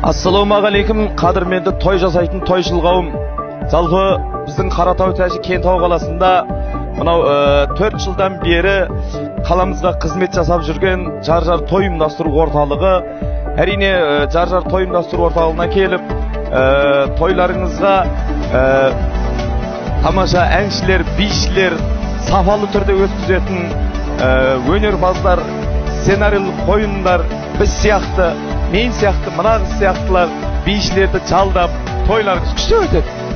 Ассалаумағалейкум, қадірменді той жасайтын тойшыл қауым. Жалпы біздің Қаратау тәжі Кентау қаласында мынау 4 жылдан бері қаламызға қызмет жасап жүрген Жар-Жар той ұйымдастыру орталығы. Әрине Жар-Жар той ұйымдастыру орталығына келіп, тойларыңызға тамаша әншілер, бишілер сапалы түрде өткізетін өнерпаздар, сценарийлік қойындар, біз сияқты, мен сияқты, мына қыз сияқтылар бишілерді жалдап, тойларыңыз күшті өтеді.